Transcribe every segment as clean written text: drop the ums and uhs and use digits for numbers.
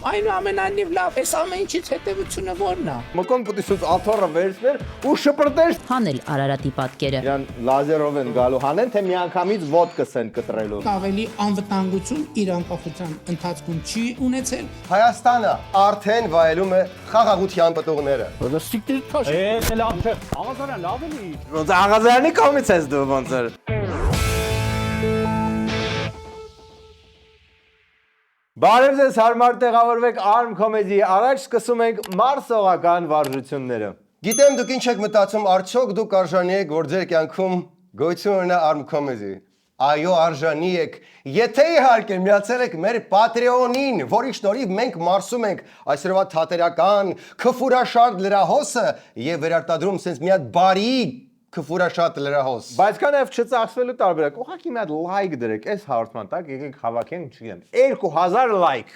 Այնուամենայնիվ լավ, այս ամեն ինչից հետևությունը ո՞րն է։ Մկոն պիտի սուց աթոռը վերցներ ու շպրտեր։ Հանել Արարատի պատկերը։ Իրան լազերով են գալու հանեն, թե միանգամից ոդկս են կտրելու։ Ավելի անվտանգություն իր անկախության ընթացքում չի ունեցել։ Հայաստանը արդեն վայելում է խաղաղության պտուղները։ Ոնց Աղազարյանի կողմից ես դու ոնց էր։ Բարև ձեզ, հարմար տեղավորվեք Arm Comedy-ի առաջ սկսում ենք մարսողական վարժությունները։ Գիտեմ դուք ինչ եք մտածում, արդյոք դուք արժանի եք, որ ձեր կյանքում գոյություն ունենա Arm Comedy։ Այո, արժանի եք, եթե իհարկե միացել եք մեր Patreon-ին, որի շնորհիվ մենք մարսում ենք այսօրվա թատերական, քֆուրաշարժ լրահոսը եւ վերարտադրում sense մի հատ բարի քֆուրաշատ լրահոս։ Բայց կա նաև չծախսվելու տարբերակ։ Ուղղակի մի հատ լայք դրեք այս հաղորդման տակ, եկեք հավաքենք, չգիտեմ, 2000 լայք։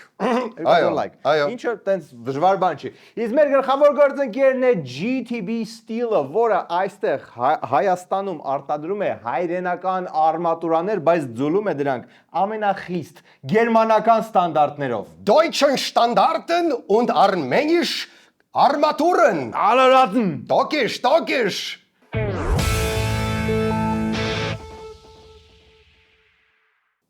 2000 լայք։ Ինչը տենց դժվար բան չի։ Իսկ մեր գլխավոր գործընկերն է GTB Steel-ը, որը այստեղ Հայաստանում արտադրում է հայրենական արմատուրաներ, բայց ձուլում է դրանք ամենախիստ գերմանական ստանդարտներով։ Deutschen Standarten und armenisch Armaturen։ Ալարատն։ Տոկիշ։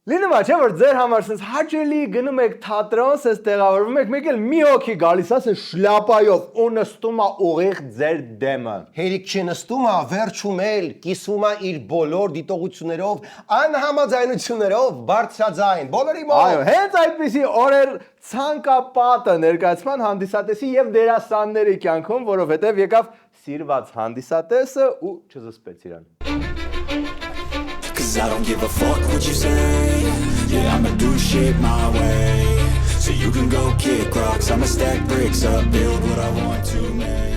Լինում է, չէ՞ որ ձեր համար sense հաճելի գնում եք թատրոն, sense տեղավորվում եք, մեկ էլ մի հոգի գալիս է sense շլապայով ու նստում է ուղիղ ձեր դեմը։ Հերիք չնստում է, վերջում էլ կիսվում է իր բոլոր դիտողություններով, անհամաձայնություններով, բարձրաձայն, բոլորի մոտ։ Այո, հենց այդպիսի օրեր ցանկապատը ներկայացման հանդիսատեսի եւ դերասանների կյանքում, որովհետեւ եկավ սիրված հանդիսատեսը ու չզսպեց իրան։ I don't give a fuck what you say. Yeah, I'ma do shit my way. So you can go kick rocks, I'ma stack bricks up, build what I want to make.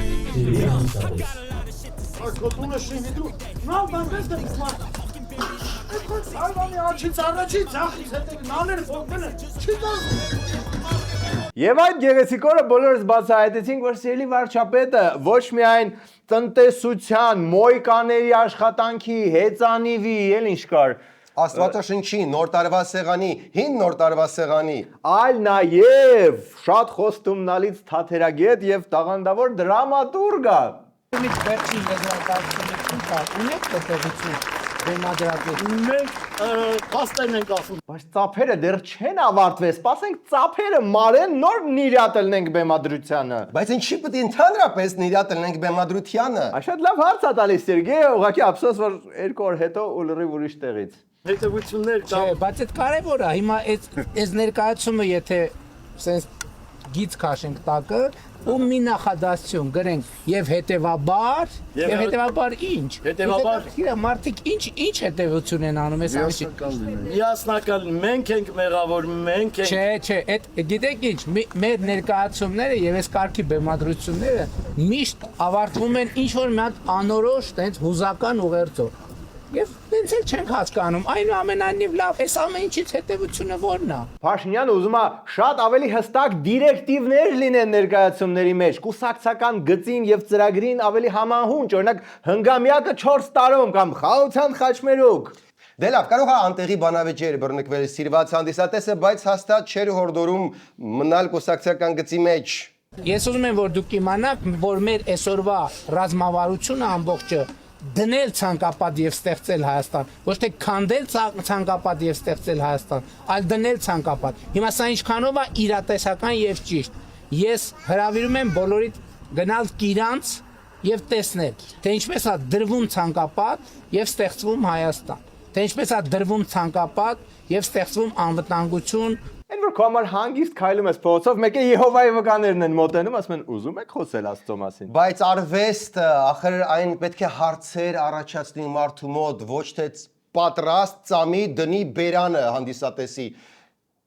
Եվ այդ գեղեցիկ օրը բոլորս բացահայտեցինք, որ սիրելի վարչապետը ոչ միայն տնտեսության, մոյկաների աշխատանքի, հեծանիվի, էլ ինչ կար, Աստվածաշնչի, նոր տարվա սեղանի, հին նոր տարվա սեղանի, այլ նաև շատ խոստումնալից թատերագետ եւ տաղանդավոր դրամատուրգ է։ Մենք վերջին լեզվակացությունը կա, ունեք հետևություն բեմադրագետ։ Մենք փաստերն ենք ասում։ Բայց ծափերը դեռ չեն ավարտվել, սպասենք ծափերը մարեն, նոր նիրատելնենք բեմադրությանը։ բայց ինչի պետք է ընդհանրապես նիրատելնենք բեմադրությանը։ Շատ լավ հարց է տալիս Սերգեյը, ուղղակի ափսոս որ 2 օր հետո ու լրիվ ուրիշ տեղից։ Հետևություններ կա։ Չէ, բայց այդ կարևոր է։ Հիմա այս ներկայացումը եթե sense գից քաշենք տակը ու մի նախադասություն գրենք եւ հետեւաբար ինչ։ Հետեւաբար մարդիկ ինչ հետևություն են անում այս ամիսի։ միասնական մենք ենք մեղավոր, մենք ենք։ Չէ, այդ գիտեք ինչ, մեր ներկայացումները եւ այս կարգի բեմադրությունները միշտ ավարտվում են ինչ որ մի հատ անորոշ, տենց հուզական ուղերձով։ Եվ դենց էլ չենք հասկանում, այնուամենայնիվ լավ, այս ամեն ինչից հետևությունը ո՞րն է։ Փաշինյանը ուզում է շատ ավելի հստակ դիրեկտիվներ լինեն ներկայացումների մեջ, կուսակցական գծին եւ ծրագրին ավելի համահունչ, օրինակ հնգամյակը 4 տարում կամ խաղաղության խաչմերուկ։ Դե լավ, կարող է անտեղի բանավեճեր բռնկվել սիրված հանդիսատեսը, բայց հաստատ չէր հորդորում մնալ կուսակցական գծի մեջ։ Ես ուզում եմ որ դուք իմանաք, որ մեր այսօրվա ռազմավարությունը ամբողջը դնել ցանկապատ եւ ստեղծել Հայաստան, ոչ թե քանդել ցանկապատ եւ ստեղծել Հայաստան, այլ դնել ցանկապատ։ Հիմա սա ինչքանով է իրատեսական եւ ճիշտ։ Ես հրավիրում եմ բոլորիդ գնալ Կիրանց եւ տեսնել, թե ինչպես է դրվում ցանկապատ եւ ստեղծվում Հայաստան, թե ինչպես է դրվում ցանկապատ եւ ստեղծվում անվտանգություն։ Այն որ քո համար հանգիստ քայլում ես փողոցով, մեկ է Եհովայի վկաներն են մոտենում, ասում են ուզում եք խոսել Աստծո մասին։ Բայց արվեստը, ախր այն պետք է հարցեր առաջացնի մարդու մոտ, ոչ թե պատրաստ ծամի դնի բերանը հանդիսատեսի։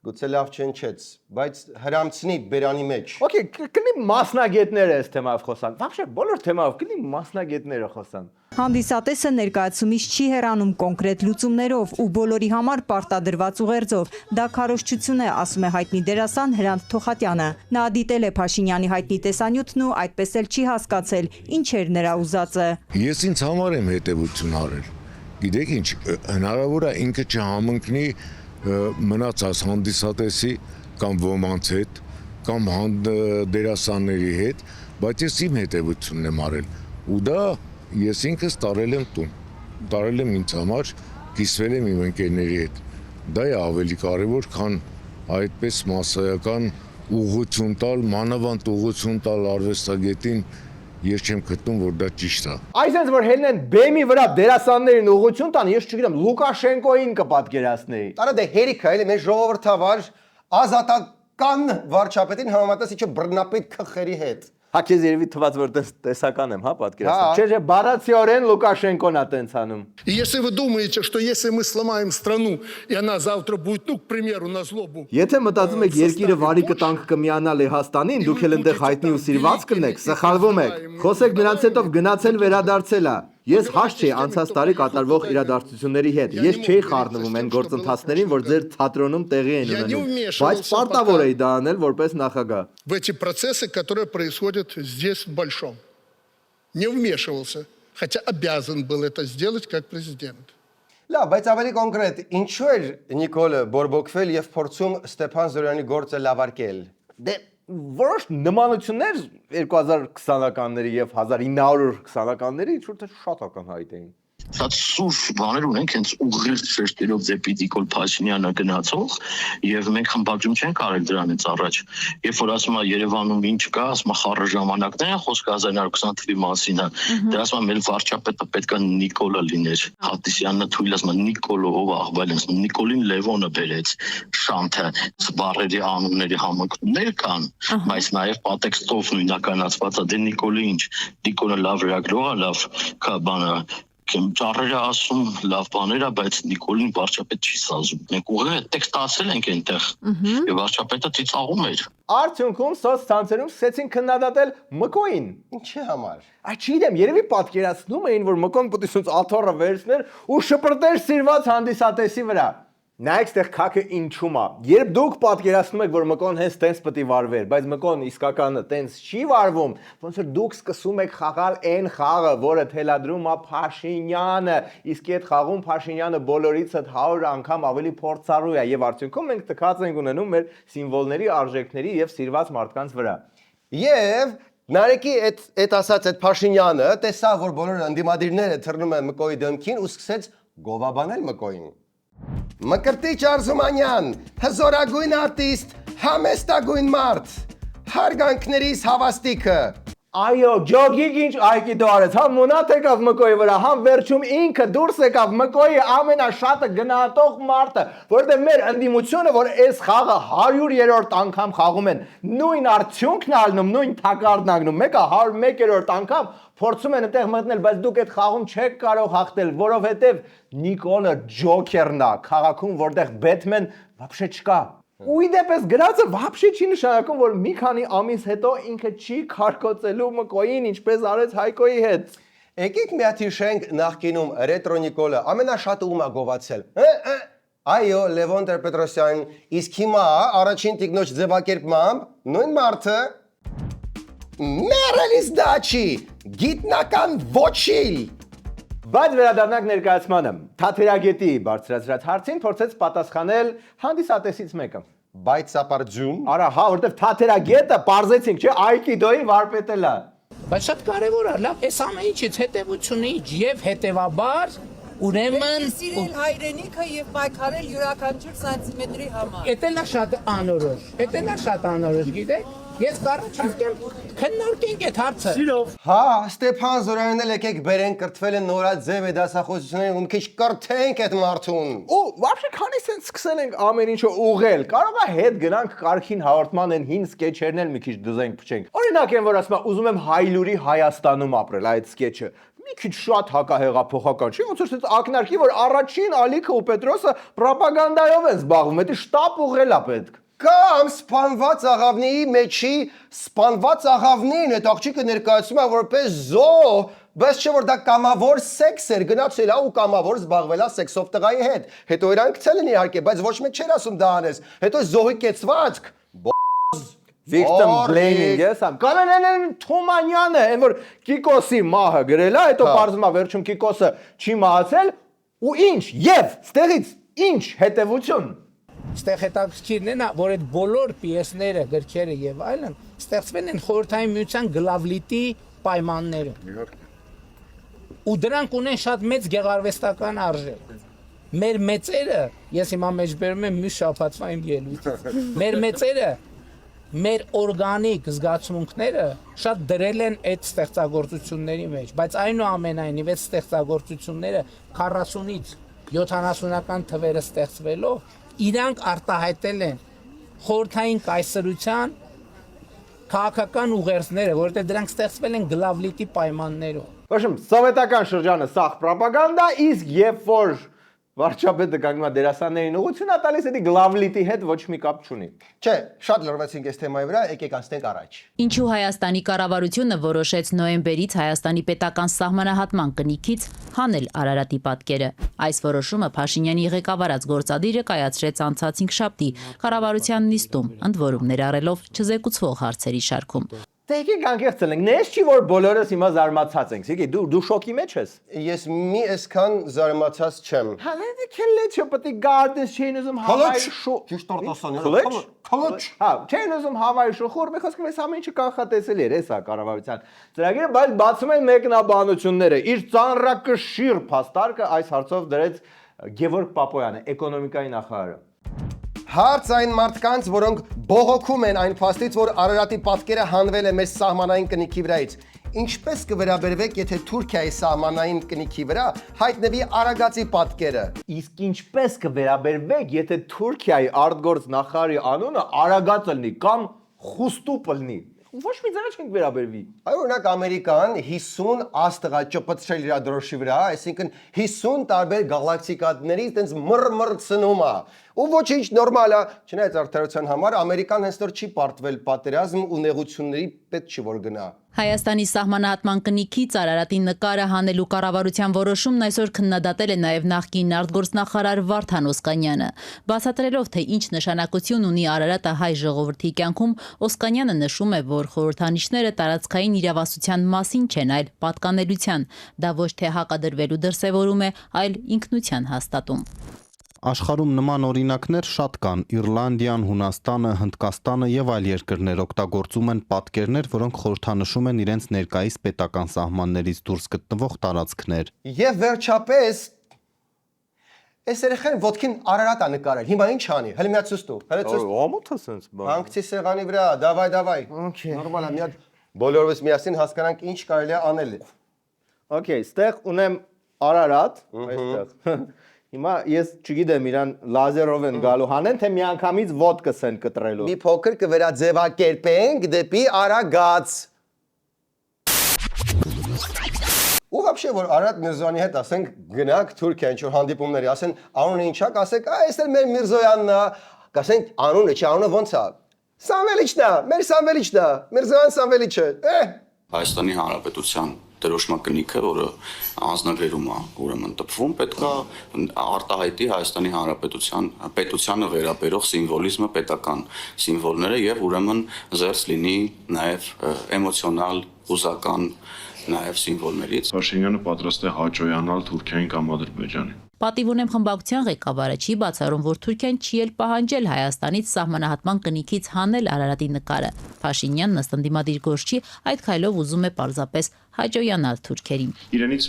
Գուցե լավ չնչեց, բայց հրամցնի բերանի մեջ։ Okay, կլինի մասնագետները այս թեմայով խոսան։ Вообще բոլոր թեմայով կլինի մասնագետները խոսան։ Հանդիսատեսը ներկայացումից չի հեռանում կոնկրետ լուծումներով ու բոլորի համար պարտադրված ուղերձով։ Դա քարոզչություն է, ասում է հայտնի դերասան Հրանտ Թոխատյանը։ Նա դիտել է Փաշինյանի հայտնի տեսանյութն ու այդպես էլ չի հասկացել ինչ էր նրա ուզածը։ Ես ինձ համար եմ հետևություն արել։ Գիտեք ինչ, հնարավոր է ինքը չհամընկնի մնացած հանդիսատեսի կամ ոմանց հետ, կամ դերասանների հետ, բայց ես իմ հետևությունն եմ արել ու դա ես ինքս տարել եմ տուն, տարել եմ ինձ համար, կիսվել եմ իմ ընկերների հետ, դա է ավելի կարևոր, քան այդպես մասսայական ուղղություն տալ, մանավանդ ուղղություն տալ արվեստագետին, ես չեմ գտնում, որ դա ճիշտ է։ Այսինքն որ հելնեն բեմի վրա դերասաններին ուղղություն տան, ես չգիտեմ, Լուկաշենկոին կպատկերացնեի։ Արա դե հերիք է, էլի մեր ժողովրդավար ազատական վարչապետին համեմատած իջը բռնապետ քխերի հետ։ Հա քեզ երևի թված որ տեսական եմ, հա, պատկերացնում։ Չէ, բառացիորեն Լուկաշենկոն է տենց անում։ И если вы думаете, что если мы сломаем страну, и она завтра будет, ну, к примеру, на злобу... Եթե մտածում եք երկիրը վարի կտանք կմիանա Լեհաստանին, դուք էլ այնտեղ հայտնի ու սիրված կլնեք, սխալվում եք։ Խոսեք նրանց հետով գնացել վերադարձել է։ Ես հաշ չէի անցած տարի կատարվող իրադարձությունների հետ։ Ես չէի խառնվում այն գործընթացներին, որ ձեր թատրոնում տեղի են ունենում, բայց պարտավոր էի դա անել որպես նախագահ։ В эти процессы, которые происходят здесь в Большом. Не вмешивался, хотя обязан был это сделать как президент. Լավ, բայց ավելի կոնկրետ, ինչու էր Նիկոլը բորբոքվել եւ փորձում Ստեփան Զորյանի գործը լավարկել։ Դե որոշ նմանություններ 2020-ականների եւ 1920-ականների շատ ակնհայտ էին։ Շատ սուր բաներ ունենք հենց ուղիղ շեշտերով դեպի Նիկոլ Փաշինյանը գնացող եւ մենք խմբագրում չենք արել դրանից առաջ երբ որ ասում է Երևանում ինչ կա ասում է խառը ժամանակներ են խոսքը 1920 թվականի մասին է դրա ասում է մեր վարչապետը պետք է Նիկոլը լիներ Հատիսյանը թույլ ասում է Նիկոլը ով աղբայլ են Նիկոլին Լևոնը բերեց Շանթը բառերի անունների համընկնումներ կան բայց նաեւ պատեքստով նույնականացված է դե Նիկոլը ինչ Նիկոլը լավ լրագրող է լավ բանը Ճառերը ասում լավ բաներ է, բայց Նիկոլին վարչապետ չի սազում։ Մենք ուղիղ տեքստ ասել ենք այնտեղ, եւ վարչապետը ծիծաղում էր։ Արդյունքում սոցցանցերում սկսեցին քննադատել Մկոին։ Ինչի համար։ Այդ չգիտեմ, երևի պատկերացնում էին, որ Մկոն պետք է սենց աթոռը վերցներ ու շպրտեր սիրված հանդիսատեսի վրա։ Նայեք, ստեղ քաքը ինչու՞մ է։ Երբ դուք պատկերացնում եք, որ Մկոն հենց տենց պետք է վարվեր, բայց Մկոն իսկականը տենց չի վարվում, ոնց որ դուք սկսում եք խաղալ այն խաղը, որը թելադրում է Փաշինյանը, իսկ այդ խաղում Փաշինյանը բոլորից 100 անգամ ավելի փորձառու է եւ արդյունքում մենք տկած ենք ունենում մեր սիմվոլների, արժեքների եւ սիրված մարդկանց վրա։ Եվ Նարեկի այդ ասած այդ Փաշինյանը տեսավ, որ բոլոր ընդդիմադիրները թռնում են Մկոյի դեմքին ու սկսեց գովաբանել Մկոյին։ Մկրտիչ Արզումանյան, հզորագույն արտիստ, համեստագույն մարդ, հարգանքներիս հավաստիքը։ Այո, ջոգիկ ինչ այկի դարեց, համ մոնատ եկավ Մկոյի վրա, համ վերջում ինքը դուրս եկավ Մկոյի ամենաշատը գնահատող մարդը, որտեղ մեր ընդդիմությունը, որ այս խաղը 100-րդ անգամ խաղում են, նույն արդյունքն ալնում, նույն թակարդն անգնում, մեկը 101-րդ անգամ փորձում են այդտեղ մտնել, բայց դուք այդ խաղում չեք կարող հաղթել, որովհետև Նիկոլը ջոքերն է, քաղաքում, որտեղ Բեթմեն вообще չկա։ Ու իդեպս գրածը вообще չի նշանակում, որ մի քանի ամիս հետո ինքը չի քարկոծելու Մկոյին, ինչպես արեց Հայկոյի հետ։ Եկեք մի հատ հիշենք նախկինում ռետրո Նիկոլը ամենաշատը ում է գովացել։ Այո, Լևոն Տեր-Պետրոսյան, իսկ հիմա առաջին տիկնոջ ձևակերպմամբ նույն մարդը մերելիս դաչի, գիտնական ոչիլ։ Բայց վերադառնանք ներկայացմանը։ Թատերագետի բարձրացրած հարցին փորձեց պատասխանել հանդիսատեսից մեկը։ Բայց ապարձյուն։ Արա, հա, որտեվ թատերագետը պարզեցինք, չէ, Այկիդոյի վարպետել է։ Բայց շատ կարևոր է, լավ, այս ամեն ինչից հետևությունից եւ հետեւաբար ուրեմն սիրել հայրենիքը եւ պայքարել յուրաքանչյուր սանտիմետրի համար։ Էդ էլ է շատ անորոշ, էդ էլ է շատ անորոշ, գիտեք։ Ես կարողացեմ քննարկենք այդ հարցը։ Սիրով։ Հա, Ստեփան Զորյանն էլ եկեք բերեն կրթվել են նորաձև է դասախոսություններին, ում քիչ կրթենք այդ մարդուն։ Ու вообще քանի սենց սկսել ենք ամեն ինչը ուղղել։ Կարող է հետ գնանք Կարքին հաղորդման են հին սկեչերն էլ մի քիչ դզենք փչենք։ Օրինակ են որ ասում եմ ուզում եմ Հայլուրի Հայաստանում ապրել, այդ սկեչը։ Մի քիչ շատ հակահեղափոխական չի, ոնց որ ասած ակնարկի որ առաջին Ալիքը ու Պետրոսը ռոպագանդայով են զբաղվում, դա շտապ ուղղել է պետք։ Կամ սպանված աղավնիի մեջի սպանված աղավնին այդ աղջիկը ներկայացում է որպես զոհ, բայց չէ որ դա կամավոր սեքս էր, գնացել է ու կամավոր զբաղվել է սեքսով տղայի հետ։ Հետո իրան գցել են իհարկե, բայց ոչ մեկ չէր ասում դա անես։ Հետո զոհի կեցվածք, Victim blaming, yes, am։ Կանեն Թումանյանը, այն որ Կիկոսի մահը գրել է, հետո բարձում է վերջում Կիկոսը չի մահացել ու ինչ, եւ ստեղից ինչ հետևություն։ Ստեղ հետաքրքիրն է նա, որ այդ բոլոր պիեսները, գրքերը եւ այլն ստեղծվել են խորհրդային միության գլավլիտի պայմաններում։ Ու դրանք ունեն շատ մեծ գեղարվեստական արժեք։ Մեր մեծերը, ես հիմա մեջբերում եմ մյուս շաբաթվա իմ ելույթը։ Մեր մեծերը մեր օրգանիկ զգացմունքները շատ դրել են այդ ստեղծագործությունների մեջ, բայց այնուամենայնիվ այդ ստեղծագործությունները 40-ից 70-ական թվերը ստեղծվելով իրանք արտահայտել են խորհրդային կայսրության քաղաքական ուղերձները, որովհետև դրանք ստեղծվել են գլավլիտի պայմաններով։ Ոչմ, սովետական շրջանը սաղ պրոպագանդա, իսկ երբ որ վարչապետը կանգնա դերասաններին ուղղություն տալիս, դա գլավլիտի հետ ոչ մի կապ չունի։ Չէ, շատ լրացինք այս թեմայի վրա, եկեք անցնենք առաջ։ Ինչու Հայաստանի կառավարությունը որոշեց նոյեմբերից Հայաստանի պետական սահմանահատման կնիքից հանել Արարատի պատկերը։ Այս որոշումը Փաշինյանի ղեկավարած գործադիրը կայացրեց անցած 5 շաբթի կառավարության նիստում, ընդ որում ներառելով չզեկուցվող հարցերի շարքում։ Դե եկեք անկեղծ լինենք, նես չի որ բոլորս հիմա զարմացած ենք։ Եկեք դու շոկի մեջ ես։ Ես մի այսքան զարմացած չեմ։ Հա, դե քելեչը պետք է գարդենս չէին ուզում հավայր շո։ Ճիշտ արտասանյալ։ Քլեչ։ Հա, չէին ուզում հավայր շոխոր, մի խոսքով էս ամեն ինչը կանխատեսելի էր, էսա կառավարության ծրագիրը, բայց բացում են մեկնաբանությունները։ Իր ծանրակշիռ փաստարկը այս հարցով դրեց Գևորգ Պապոյանը, էկոնոմիկայի նախարարը։ Հարց այն մարդկանց, որոնք բողոքում են այն փաստից, որ Արարատի պատկերը հանվել է մեր սահմանային կնիքի վրայից։ Ինչպես կվերաբերվեք, եթե Թուրքիայի սահմանային կնիքի վրա հայտնվի Արագածի պատկերը։ Իսկ ինչպես կվերաբերվեք, եթե Թուրքիայի արտգործ նախարարի անունը Արագածը լինի կամ Խուստուպը լինի։ Ոչ մի ձեռը չենք վերաբերվի։ Այո, օրինակ Ամերիկան 50 աստղա ճպցրել իր դրոշի վրա, այսինքն 50 տարբեր գալակտիկաների այտենց մռ ցնում է։ Ու ոչինչ նորմալ է, չնայած արդարության համար Ամերիկան հենց չի պարտվել պատերազմ ու նեղությունների պետք չի որ գնա։ Հայաստանի սահմանահատման կնիքից Արարատի նկարը հանելու կառավարության որոշումն այսօր քննադատել է նաև նախկին արտգործնախարար Վարդան Օսկանյանը։ Բացատրելով, թե ինչ նշանակություն ունի Արարատը հայ ժողովրդի կյանքում, Օսկանյանը նշում է, որ խորհրդանիշները տարածքային իրավասության մասին չեն, այլ պատկանելության։ Դա ոչ թե հակադրվելու դրսևորում է, այլ ինքնության հաստատում։ Աշխարհում նման օրինակներ շատ կան։ Իռլանդիան, Հունաստանը, Հնդկաստանը եւ այլ երկրներ օգտագործում են պատկերներ, որոնք խորհրդանշում են իրենց ներկայիս պետական սահմաններից դուրս գտնվող տարածքներ։ Եվ վերջապես այս երեխան ոտքին Արարատա նկարել։ Հիմա ինչ անի։ Հələ մի հատ ցույց տու։ Հələ ցույց։ Ո՞մոթ է սենց բան։ Հանգցի սեղանի վրա, դավայ։ Okay։ Նորմալ է, մի հատ բոլորովս միասին հասկանանք ինչ կարելի է անել։ Okay, ստեղ ունեմ Արարատ, այստեղ։ Հիմա ես չգիտեմ իրան լազերով են գալու հանեն, թե միանգամից ոդկս են կտրելու։ Մի փոքր կվերաձևակերպենք դեպի Արագած։ Ու вообще որ Արարատ Միրզոյանի հետ ասենք գնանք Թուրքիա ինչ որ հանդիպումների, ասեն անունը ինչա, ասեք, այս էլ մեր Միրզոյանն է, ասենք անունը չի, անունը ո՞նց է։ Սամվելիչն է, մեր Սամվելիչն է, Միրզոյան Սամվելիչը։ Հայաստանի Հանրապետության դրոշման կնիքը, որը անձնագրերում է ուրեմն տպվում, պետքա արտահայտի Հայաստանի Հանրապետության պետությանը վերաբերող սիմվոլիզմը, պետական սիմվոլները եւ ուրեմն զերծ լինի նաեւ էմոցիոնալ, հուզական նաեւ սիմվոլներից։ Փաշինյանը պատրաստ է հաճոյանալ Թուրքիային կամ Ադրբեջանին։ Պատիվ ունեմ խմբակցության ղեկավարը չի բացառում, որ Թուրքիան չի էլ պահանջել Հայաստանից սահմանահատման կնիքից հանել Արարատի նկարը։ Փաշինյանն ըստ ընդդիմադիր գործչի այդ քայլով ուզում է պարզապես հաճոյանալ թուրքերին։ Իրենից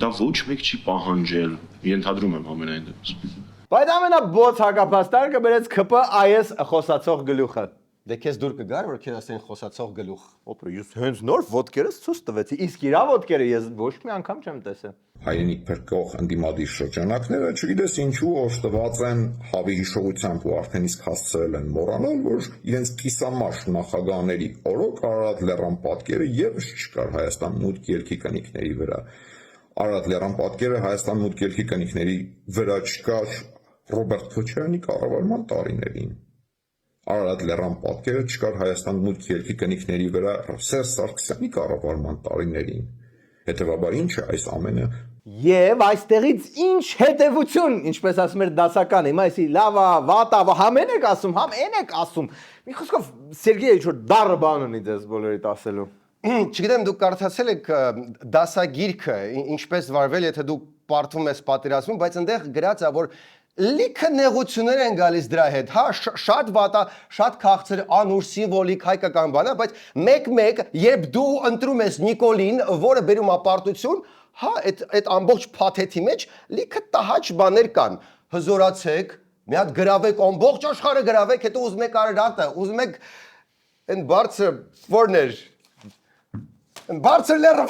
դա ոչ մեկ չի պահանջել, ենթադրում եմ ամենայն դեպքում։ Բայց ամենաբոց հակապաստարկը բերեց ԿՊԱ-իս խոսացող գլուխը։ Դե քեզ դուր կգար, որ քեզ ասեն խոսացող գլուխ։ Օպա, ես հենց նոր ոդկերս ցույց տվեցի, իսկ իրա ոդկերը ես ոչ մի անգամ չեմ տեսել։ Հայրենիք փրկող ընդդիմադիր շրջանակները, չգիտես ինչու օժտված են հավի հիշողությամբ ու արդեն իսկ հասցրել են մոռանալ, որ իրենց կիսամաշ նախագահների օրոք Արարատ լեռան պատկերը եւս չկար Հայաստան մուտք ելքի կնիքների վրա։ Արարատ լեռան պատկերը Հայաստան մուտք ելքի կնիքների վրա չկար Ռոբերտ Քոչարյանի կառավարման տարիներին։ Արարատ լեռան պատկերը չկար Հայաստան մուտք ելքի կնիքների վրա Սերժ Սարգսյանի կառավարման տարիներին։ Հետևաբար ինչ է այս ամենը։ Եվ այստեղից ինչ հետևություն, ինչպես ասում էր դասականը, հիմա էսի լավա, վատա, համ են եք ասում, համ են եք ասում։ Մի խոսքով Սերգեյ ինչ-որ դառը բան ունի դες բոլորիդ ասելու։ Չգիտեմ դուք կարդացել եք դասագիրքը, ինչպես վարվել, եթե դուք պարտվում ես պատերազմում, բայց այնտեղ գրած է, որ լիքը նեղություններ են գալիս դրա հետ, հա, շատ վատա, շատ քաղցր, անուր, սիմվոլիկ հայկական բան է, բայց մեկ-մեկ, երբ դու ընտրում ես Նիկոլին, որը բերում է պարտություն, հա, այդ ամբողջ փաթեթի մեջ լիքը տհաճ բաներ կան։ Հզորացեք, մի հատ գրավեք, ամբողջ աշխարհը գրավեք, հետո ուզում եք Արարատը, ուզում եք այն բարձր ֆորներ Բարձր լեռը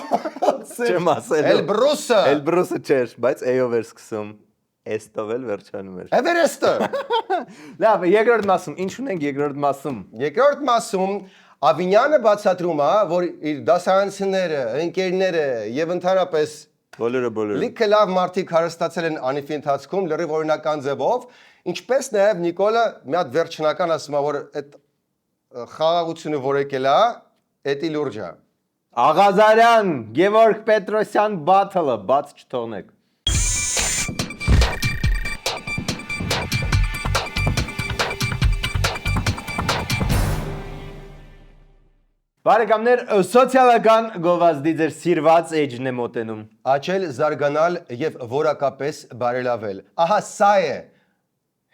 Չեմ ասել։ Էլբրուսը չէր, բայց A-ով էր սկսում։ S-ով էլ վերջանում էր։ Էվերեստը։ Լավ, երկրորդ մասում, ինչ ունենք երկրորդ մասում։ Երկրորդ մասում Ավինյանը բացատրում է, որ իր դասարանցիները, ընկերները եւ ընդհանրապես բոլորը լիքը լավ մարդիկ հարստացել են անիվի ընթացքում լրիվ օրինական ձևով, ինչպես նաեւ Նիկոլը մի հատ վերջնական ասում է, որ այդ խաղաղությունը որ եկել է, էդի լուրջ է։ Աղազարյան, Գևորգ Պետրոսյան բաթլը, բաց չթողնեք։ Բարեկամներ, սոցիալական գովազդի ձեր սիրված էջն է մոտենում։ Աճել, զարգանալ եւ որակապես բարելավել։ Ահա սա է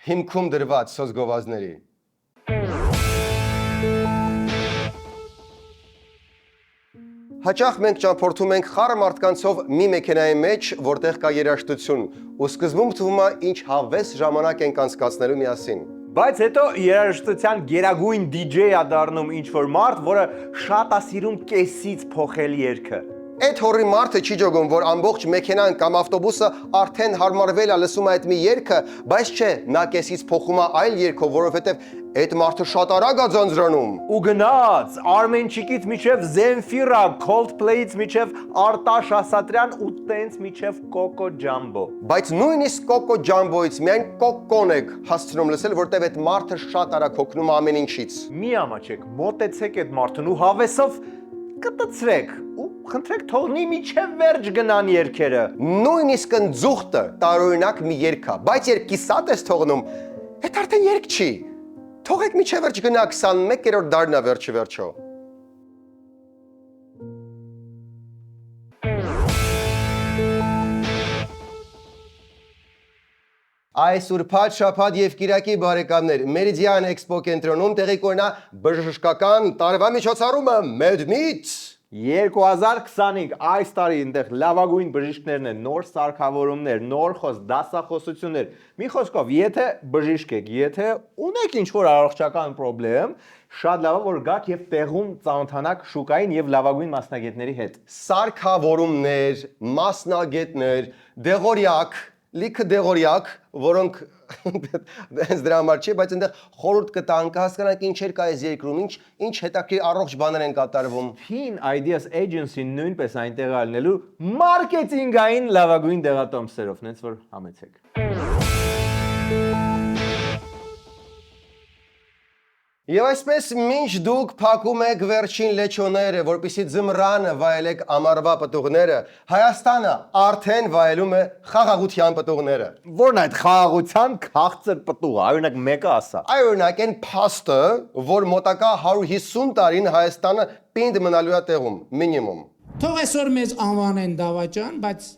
հիմքում դրված սոցգովազդների։ Հաճախ մենք ճամփորդում ենք խառը մարդկանցով մի մեքենայի մեջ, որտեղ կա երաժշտություն, ու սկզբում թվում է ինչ հավես ժամանակ ենք անցկացնելու միասին։ Բայց հետո երաժշտության գերագույն DJ-ը դառնում ինչ-որ մարդ, որը շատ է սիրում կեսից փոխել երգը։ Այդ հորի մարդը չի ջոգում, որ ամբողջ մեքենան կամ ավտոբուսը արդեն հարմարվել է լսում այդ մի երգը, բայց չէ, նա կեսից փոխում է այլ երգով, որովհետև այդ մարդը շատ արագ է ձանձրանում։ Ու գնաց Արմենչիկից միջև Zemfira, Coldplay-ից միջև Արտաշ Ասատրյան ու տենց միջև Coco Jumbo։ Բայց նույնիսկ Coco Jumbo-ից միայն Coco-ն եք հասցնում լսել, որտեղ այդ մարդը շատ արագ հոգնում է ամեն ինչից։ Մի ամաչեք, մոտեցեք այդ մարդուն ու հավեսով կտցրեք ու խնդրեք թողնի միջև վերջ գնան երգերը։ Նույնիսկ ընձուղտը տարօրինակ մի երգ է, բայց երբ կիսատ ես թողնում, այդ արդեն երգ չի։ Թողեք միջև վերջ գնա 21-րդ դարն է վերջի վերջո։ Այս ուրբաթ, շաբաթ եւ կիրակի բարեկամներ, Meridian Expo կենտրոնում տեղի կունենա բժշկական տարվա միջոցառումը MedMeet 2025 այս տարի այնտեղ լավագույն բժիշկներն են, նոր սարքավորումներ, նոր դասախոսություններ։ Մի խոսքով, եթե բժիշկ եք, եթե ունեք ինչ-որ առողջական խնդրեմ, շատ լավ է որ գաք եւ տեղում ծանոթանաք շուկային եւ լավագույն մասնագետների հետ։ Սարքավորումներ, մասնագետներ, դեղորյակ լիքը դեղորյակ, որոնք դες դրա համար չի, բայց այնտեղ խորհուրդ կտան, կհասկանանք ինչեր կա այս երկրում, ինչ հետաքրքիր առողջ բաներ են կատարվում։ Teen Ideas Agency-ն նույնպես այնտեղ ալնելու մարքեթինգային լավագույն դեղատոմսերով, նենց որ համեցեք։ Եվ այսպես մինչ դուք փակում եք վերջին լեչոները, որպեսզի ձմռանը վայելեք ամառվա պտուղները, Հայաստանը արդեն վայելում է խաղաղության պտուղները։ Որն այդ խաղաղության քաղցր պտուղը, օրինակ մեկը ասա։ Օրինակ այն փաստը, որ մոտակա 150 տարին Հայաստանը պինդ մնալու է տեղում, մինիմում։ Թող այսօր մեզ անվանեն դավաճան, բայց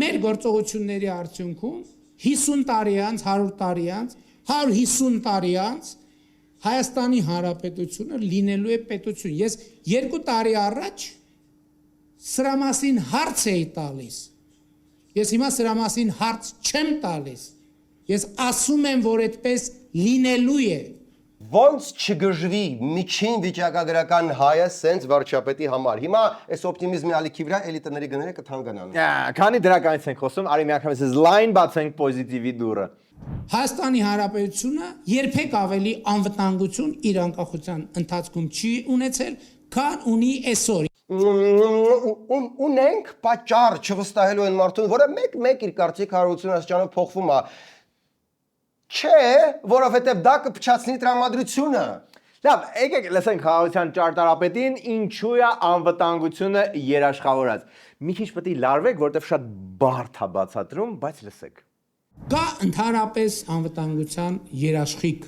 մեր գործողությունների արդյունքում 50 տարի անց, 100 տարի անց, 150 տարի անց Հայաստանի Հանրապետությունը լինելու է պետություն։ Ես 2 տարի առաջ սրա մասին հարց էի տալիս։ Ես հիմա սրա մասին հարց չեմ տալիս։ Ես ասում եմ, որ այդպես լինելու է։ Ոնց չգժվի միջին վիճակագրական հայը սենց վարչապետի համար։ Հիմա այս օպտիմիզմի ալիքի վրա էլիտաների գները կթանկանան։ Քանի դրականից ենք խոսում, արի մի անգամ էս լայն բացենք պոզիտիվի դուրը։ Հայաստանի Հանրապետությունը երբեք ավելի անվտանգություն իր անկախության ընթացքում չի ունեցել, քան ունի այսօր։ Ունենք պատճառ չվստահելու այն մարդուն, որը մեկ-մեկ իր կարծիք հարություն աստիճանով փոխվում է։ Չէ, որովհետև դա կփչացնի տրամադրությունը։ Լավ, եկեք լսենք խաղաղության ճարտարապետին ինչու է անվտանգությունը երաշխավորած։ Մի քիչ պետք է լարվեք, որտեղ շատ բարդ է բացատրում, բայց լսեք։ Կա ընդհանրապես անվտանգության երաշխիք։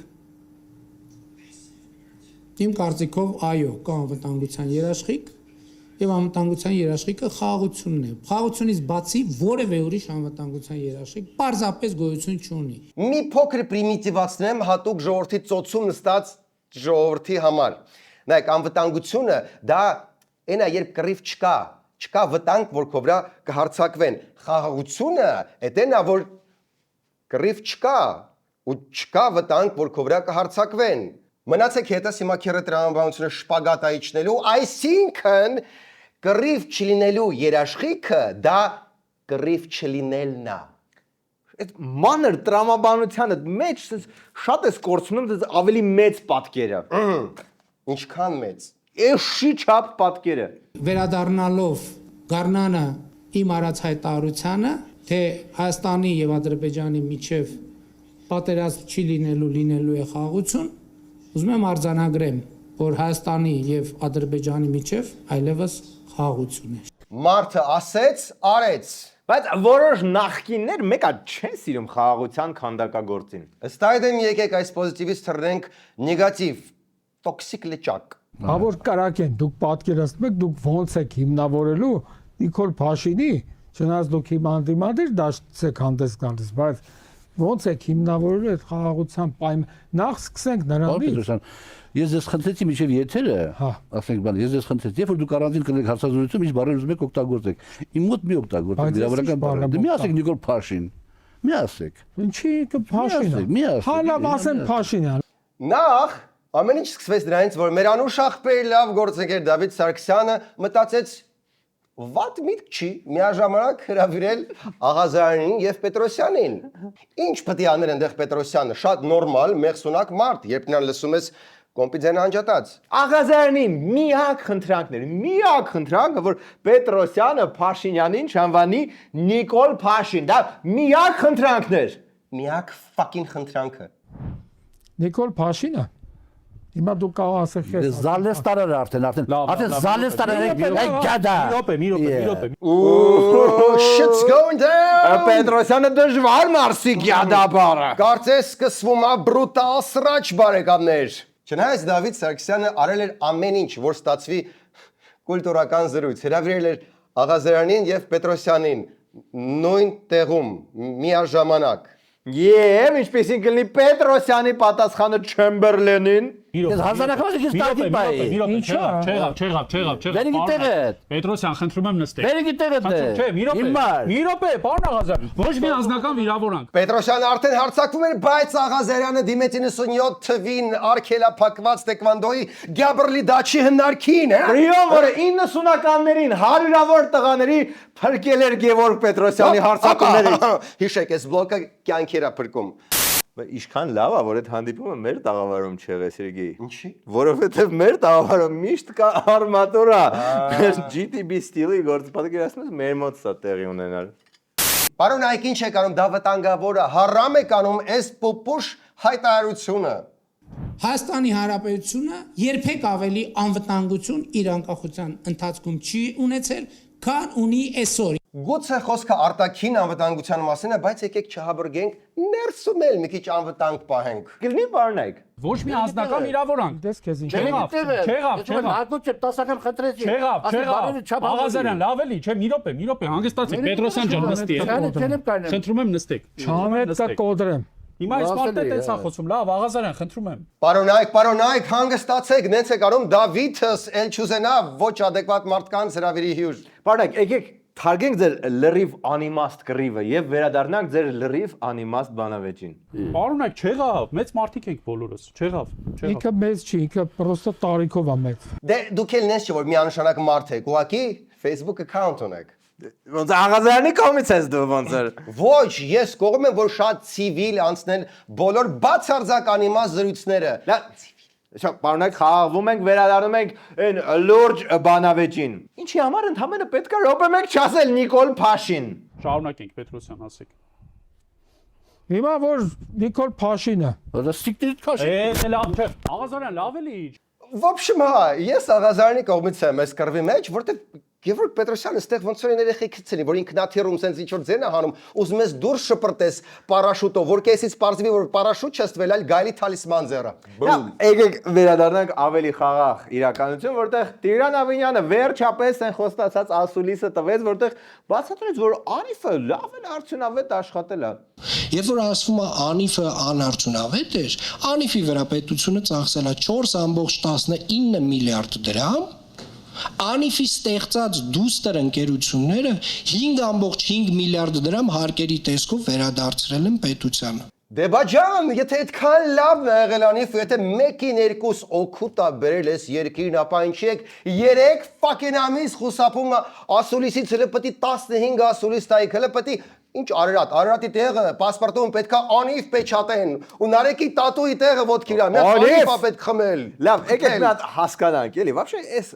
Իմ կարծիքով այո, կա անվտանգության երաշխիք, եւ անվտանգության երաշխիքը խաղաղությունն է։ Խաղաղությունից բացի որևէ ուրիշ անվտանգության երաշխիք պարզապես գոյություն չունի։ Մի փոքր պրիմիտիվացնեմ հատուկ ժողովրդի ծոցում նստած ժողովրդի համար։ Նայեք, անվտանգությունը դա այնա երբ կռիվ չկա վտանգ, որ քո վրա կհարցակվեն։ Խաղաղությունը դա որ կռիվ չկա ու չկա վտանգ, որ քո վրա կհարցակվեն։ Մնացեք հետս հիմա քերը տրամաբանությունը շպագատայի չնելու, այսինքն կռիվ չլինելու երաշխիքը դա կռիվ չլինելն է։ Այդ մանր տրամաբանությանը մեջ շատ է կորցնում ավելի մեծ պատկերը։ Ինչքան մեծ։ Էշի չափ պատկերը։ Վերադառնալով Գառնանը իմ արած հայտարարությանը, թե Հայաստանի եւ Ադրբեջանի միջև պատերազմ չի լինելու է խաղաղություն, ուզում եմ արձանագրեմ, որ Հայաստանի եւ Ադրբեջանի միջև այլևս խաղաղություն է։ Մարդը ասեց, արեց։ Բայց որոշ նախկիններ մեկա չեն սիրում խաղաղության քանդակագործին։ Ըստ այդմ եկեք այս պոզիտիվից թռնենք նեգատիվ, տոքսիկ լճակ։ Որ կարակեն, դուք պատկերացնում եք, դուք ոնց եք հիմնավորելու Նիկոլ Փաշինի, չնայած դուք հիմա անդիմադիր դաշտցեք հանդես գալիս, բայց ոնց եք հիմնավորելու այդ խաղաղության նախ սկսենք նրանից։ Ես ձեզ խնդրեցի միջև եթերը, ասենք բան, ես ձեզ խնդրեցի, երբ որ դուք առանձին կնեք հարցազրույցում, ինչ բառեր ուզում եք օգտագործեք։ Իմ մոտ մի օգտագործեք վիրավորական բառեր։ Մի ասեք Նիկոլ Փաշին։ Մի ասեք։ Ինչի Փաշինը։ Հալավ ասեմ Փաշինյան։ Նախ ամեն ինչ սկսվեց դրանից, որ մեր անուշ ախպեր լավ գործընկեր Դավիթ Սարգսյանը մտածեց վատ միտք չի միաժամանակ հրավիրել Աղազարյանին եւ Պետրոսյանին։ Ինչ պետք է աներ այնտեղ Պետրոսյանը, շատ նորմալ, մեղսունակ մարդ, երբ նրան լսում ես կոմպիդեն անջատած։ Աղազարյանի միակ խնդրանքը, որ Պետրոսյանը Փաշինյանին չանվանի Նիկոլ Փաշին, դա միակ խնդրանքն էր։ Միակ fucking խնդրանքը։ Նիկոլ Փաշինը Հիմա դու կարող ասեք ես Զալեստարը արդեն Զալեստարը գադա։ Մի րոպե։ Shit's going down։ Պետրոսյանը դժվար մարսիկ յադաբարը։ Կարծես սկսվում է բրուտալ սրաչ բարեկամներ։ Չնայած Դավիթ Սարգսյանը արել էր ամեն ինչ, որ ստացվի կուլտուրական զրույց, հրավիրել էր Աղազարյանին եւ Պետրոսյանին նույն տեղում միաժամանակ։ Եվ ինչպեսին կլինի Պետրոսյանի պատասխանը Չեմբերլենին։ Ես հազարակամաս ես տակի բայ։ Չեղավ։ Վերիկի տեղդ։ Պետրոսյան, խնդրում եմ նստեք։ Վերիկի տեղդ է։ Չէ, մի րոպե, պարոն Աղազարյան։ Ոչ մի անձնական վիրավորանք։ Պետրոսյանը արդեն հարցակվում էր, բայց Աղազարյանը դիմեց 97 թվին արգելափակված տեկվանդոյի Գաբրլի Դաչի հնարքին, հա։ Ռիոն, որը 90-ականներին հարյուրավոր տղաների փրկել էր Գևորգ Պետրոսյանի հարցակումներից։ Հիշեք, այս բլոկը կյանքեր է փրկում։ Ինչքան լավ է, որ այդ հանդիպումը մեր տաղավարում չեղե Սերգեյ։ Ինչի՞։ Որովհետև մեր տաղավարում միշտ կա արմատուրա։ Մեր GTB ստիլի գործ պատկերացնում ես մեր մոտ սա տեղի ունենալ։ Պարոն Այք, ինչ եք անում, դա վտանգավոր է, հարամ եք անում այս պուպուշ հայտարարությունը։ Հայաստանի Հանրապետությունը երբեք ավելի անվտանգություն իր անկախության ընթացքում չի ունեցել, քան ունի այսօր։ Գուցե խոսքը արտաքին անվտանգության մասին է, բայց եկեք չհաբրգենք ներսում էլ մի քիչ անվտանգ պահենք։ Կլինի պարոնայք։ Ոչ մի անձնական վիրավորանք։ Դες քեզ ինչ։ Չեղավ։ Հատուկ չէ 10-ական խնդրեցի։ Չեղավ։ Աղազարյան, լավ էլի, չէ, մի րոպե, հանգստացեք, Պետրոսյան ջան, նստի։ Խնդրում եմ նստեք։ Չանեց կա կոդրեմ։ Հիմա այս մարդը տես է խոսում, լավ, Աղազարյան, խնդրում եմ։ Պարոնայք, հանգստացեք, նենց եք անում Դավիթս էլ չուզենա ոչ adekvat մարդկանց հրավիրի հյուր։ Պարոնայք, եկեք թարգենք ձեր լրիվ անիմաստ կռիվը եւ վերադառնանք ձեր լրիվ անիմաստ բանավեճին։ Պարոնայք, չեղավ, մեծ մարդիկ ենք բոլորս, չեղավ։ Ինքը մեծ չի, ինքը պրոստը տարիքով է մեծ։ Դե դուք էլ նես չէ որ միանշանակ մարդ եք, ուղղակի Facebook account ունեք։ Ոնց Աղազարյանի կողմից ես դու ոնց էր։ Ոչ, ես կողմ եմ որ շատ ցիվիլ անցնել բոլոր բացարձակ անիմաստ զրույցները։ Շա, պարոնայք խաղաղվում ենք, վերադառնում ենք այն լուրջ բանավեճին։ Ինչի համար ընդհանրապես պետք է րոպե մեկ չասել Նիկոլ Փաշին։ Շարունակենք, Պետրոսյան, ասեք։ Հիմա որ Նիկոլ Փաշինը։ Դա սիկտից քաշ։ Լավ չէ։ Աղազարյան, լավ էլի։ В общем, ես Աղազարյանի կողմից եմ այս կռվի մեջ, որտեղ Գևորգ Պետրոսյանը ստեղ ոնց որ երեխեք ցնի, որ ինքնաթիռում sense ինչ որ ձենա հանում, ուզում ես դուրս շպրտես պարաշուտով, որ քեսից պարզվի որ պարաշուտ չստվել, այլ գայլի թալիսման ձեռը։ Եկեք վերադառնանք ավելի խաղաղ իրականություն, որտեղ Տիգրան Ավինյանը վերջապես այն խոստացած ասուլիսը տվեց, որտեղ բացատրեց, որ Անիֆը լավ էլ արդյունավետ աշխատել է։ Երբ որ ասվում է Անիֆը անարդյունավետ էր, Անիֆի վրա պետությունը ծախսել է 4.19 միլիարդ դրամ, Անիֆի ստեղծած դուստր ընկերությունները 5.5 միլիարդ դրամ հարկերի տեսքով վերադարձրել են պետությանը։ Դե բաջան, եթե այդքան լավն է եղել Անիֆը, եթե 1-ին 2 օգուտ է բերել ես երկրին, ապա ինչի եք 3 fucking ամիս խուսափում ասուլիսից հələ պետք է 15 ասուլիս տայք, հələ պետք է ինչ Արարատի տեղը պասպորտում պետքա Անիֆ պեչատեն ու Նարեկի տատուի տեղը ոտքի վրա մի Անիֆ է պետք խմել։ Լավ, եկեք մի հատ հասկանանք, էլի, вообще այս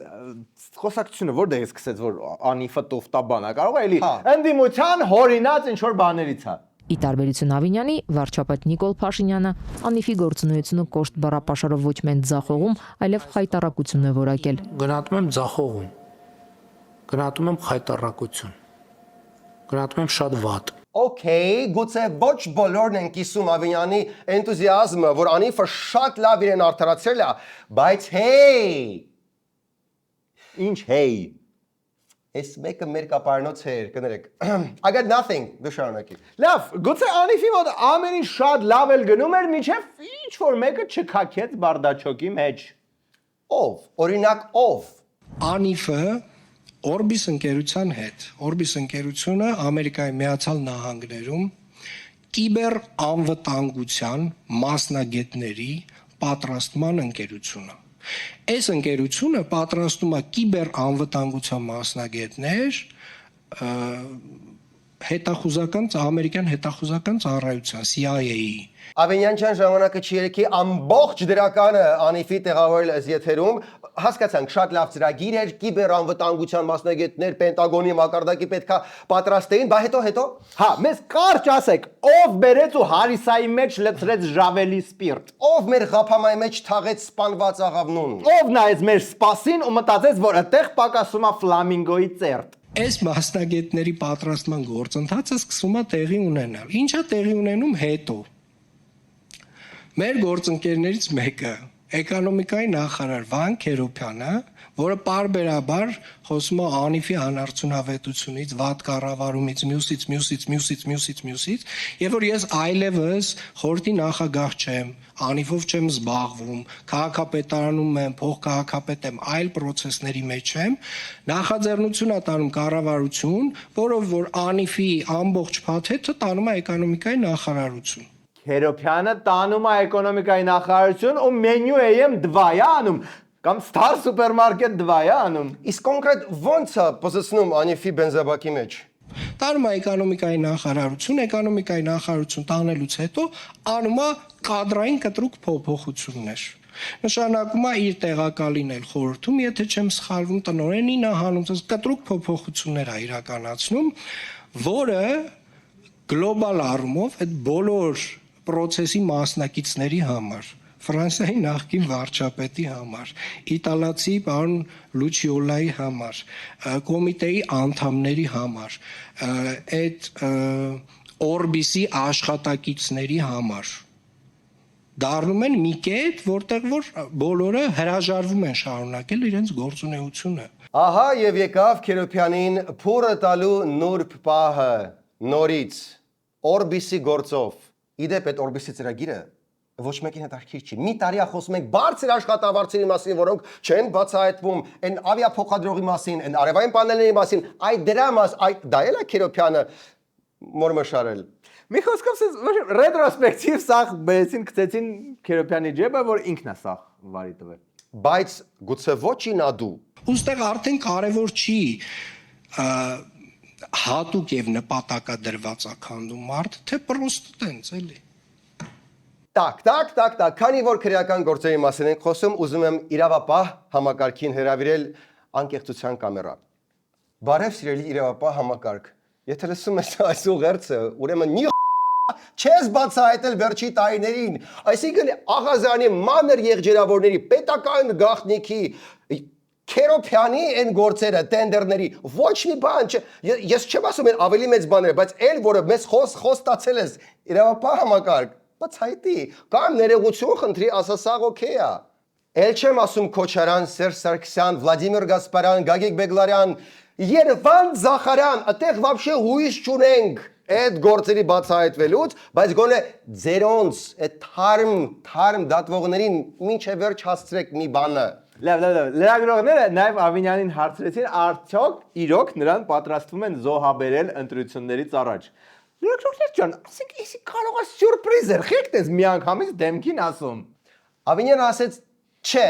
խոսակցությունը որտեղ է սկսեց, որ Անիֆը տոֆտաբան է, կարող է էլի ընդդիմության հորինած ինչ որ բաներից է։ Ի տարբերություն Ավինյանի, վարչապետ Նիկոլ Փաշինյանը Անիֆի գործունեությունը կոշտ բառապաշարով ոչ միայն ձախողում, այլև խայտարակություն է որակել։ Գնահատում եմ ձախողում։ Գնահատում եմ խայտարակություն։ Գնահատում եմ շատ վատ։ Okay, գուցե ոչ բոլորն են կիսում Ավինյանի էնտուզիազմը, որ Անիֆը շատ լավ իրեն արդարացրել է, բայց hey։ Ինչ hey։ Այս մեկը մեր կապարնոց էր, կներեք։ I got nothing, դու շարունակի։ Լավ, գուցե Անիֆի մոտ ամեն ինչ շատ լավ էլ գնում էր, մինչև ինչ որ մեկը չքաքեց բարդաչոկի մեջ։ Ով, օրինակ ով։ Անիֆը Orbis ընկերության հետ։ Orbis ընկերությունը Ամերիկայի Միացյալ Նահանգներում կիբեր անվտանգության մասնագետների պատրաստման ընկերություն է։ Այս ընկերությունը պատրաստում է կիբեր անվտանգության մասնագետներ ամերիկյան հետախուզական ծառայության CIA-ի։ Ավինյան ժամանակը չի երեքի ամբողջ դրականը Անիֆի տեղավորել այս եթերում, հասկացանք շատ լավ ծրագիր էր, կիբեր անվտանգության մասնագետներ, Պենտագոնի մակարդակի պետքա պատրաստեին, բա հետո։ Հա, մեզ կարճ ասեք, ով բերեց ու Հարիսայի մեջ լցրեց ժավելի սպիրտ։ Ով մեր ղափամայի մեջ թաղեց սպանված աղավնուն։ Ով նայեց մեր սպասին ու մտածեց, որ այդտեղ պակասում է ֆլամինգոյի ծերտ։ Այս մասնագետների պատրաստման գործընթացը սկսում է տեղի ունենալ։ Ինչա տեղի ունենում հետո։ Մեր գործընկերներից մեկը, էկոնոմիկայի նախարար Վան Քերոփյանը, որը պարբերաբար խոսում է Անիֆի անարդյունավետությունից, վատ կառավարումից, մյուսից, եւ որ ես այլևս խորհրդի նախագահ չեմ, Անիֆով չեմ զբաղվում, քաղաքապետարանում եմ, փոխքաղաքապետ եմ, այլ process-ների մեջ եմ, նախաձեռնություն է տանում կառավարություն, որով որ Անիֆի ամբողջ փաթեթը տանում է էկոնոմիկայի նախարարություն։ Քերոփյանը տանում է էկոնոմիկայի նախարարություն ու մենյու AM 2 է անում կամ Star Supermarket 2 է անում։ Իսկ կոնկրետ ո՞նց է պոզիցիոնում Անիֆի բենզաբակի մեջ։ Տանում է էկոնոմիկայի նախարարություն տանելուց հետո անում է կադրային կտրուկ փոփոխություններ։ Նշանակում է իր տեղակալին էլ խորհրդում, եթե չեմ սխալվում, տնօրենին է հանում, կտրուկ փոփոխություններ է իրականացնում, որը գլոբալ առումով այդ բոլոր process-ի մասնակիցների համար, Ֆրանսիայի նախկին վարչապետի համար, իտալացի պարոն Լուչիոլայի համար, կոմիտեի անդամների համար, այդ Orbis-ի աշխատակիցների համար դառնում են մի կետ, որտեղ որ բոլորը հրաժարվում են շարունակել իրենց գործունեությունը։ Ահա եւ եկավ Քերոփյանին փորը տալու նուրբ պահը, նորից Orbis-ի գործով։ Իդեպ այդ Orbis-ի ծրագիրը ոչ մեկին հետաքրքիր չի։ Մի տարի խոսում ենք բարձր աշխատավարձերի մասին, որոնք չեն բացահայտվում, այն ավիափոխադրողի մասին, այն արևային պանելների մասին, այդ դրա մաս, դա էլ է Քերոփյանը մորմշարել։ Մի խոսքով ռետրոսպեկտիվ սաղ բերեցին, գցեցին Քերոփյանի ջեբը, որ ինքն է սաղ վարի տվել։ Բայց գուցե ոչին ադու։ Ոստեղ արդեն կարևոր չի հատուկ եւ նպատակադրված ականդում մարդ, թե պրոստը տենց էլի։ Так, քանի որ քրեական գործերի մասին ենք խոսում, ուզում եմ իրավապահ համակարգին հրավիրել անկեղծության կամերա։ Բարև սիրելի իրավապահ համակարգ։ Եթե լսում ես այս ուղերձը, ուրեմն մի չես բացահայտել վերջի տարիներին, այսինքն Աղազյանի մանր եղջերավորների պետական գաղտնիքի Քերոփյանի այն գործերը, տենդերների, ոչ մի բան չէ։ Ես չեմ ասում են ավելի մեծ բաներ, բայց այլ որը մեզ խոստացել ես իրավապահ համակարգ, բացայտի, կամ ներողություն խնդրի, ասա սա օքեյ է։ Էլ չեմ ասում Քոչարյան, Սերժ Սարգսյան, Վլադիմիր Գասպարյան, Գագիկ Բեգլարյան, Երևան Զախարյան, այդտեղ вообще հույս չունենք այդ գործերի բացահայտվելուց, բայց գոնե ձերոնց այդ թարմ դատվողներին մինչև վերջ հասցրեք մի բանը։ Լավ, լրագրողները նաև Ավինյանին հարցրեցին, արդյոք իրոք նրան պատրաստվում են զոհաբերել ընտրություններից առաջ։ Լրագրողներ ջան, ասենք էսի կարող է սյուրպրիզ էր, խիղճ ես միանգամից դեմքին ասում։ Ավինյանը ասեց, չէ,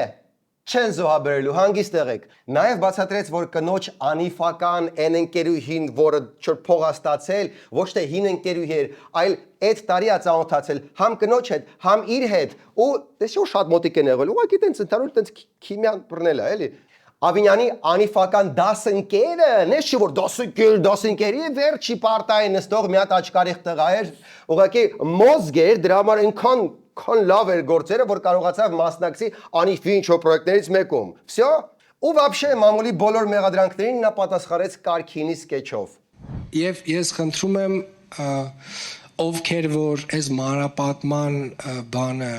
չեն զոհաբերելու, հանգիստ եղեք։ Նաև բացատրեց, որ կնոջ անիֆական այն ընկերուհին, որը փող է ստացել, ոչ թե հին ընկերուհի էր, այլ այդ տարի է ծանոթացել համ կնոջ հետ, համ իր հետ, ու դեսի որ շատ մոտիկ են եղել, ուղղակի տենց ընդհանուր տենց քիմիան բռնել է, էլի։ Ավինյանի անիֆական դասընկերը, նես չի որ դասընկերի վերջի պարտային նստող մի հատ աչքարիղ տղա էր, ուղղակի մոզգ էր, դրա համար այնքան լավ էր գործերը, որ կարողացավ մասնակցի անիֆի ինչ-որ պրոյեկտներից մեկում։ Всё։ Ու вообще մամուլի բոլոր մեղադրանքներին նա պատասխանեց Կարքինի սկեչով։ Եվ ես խնդրում եմ ովքեր որ այս մանրապատման բանը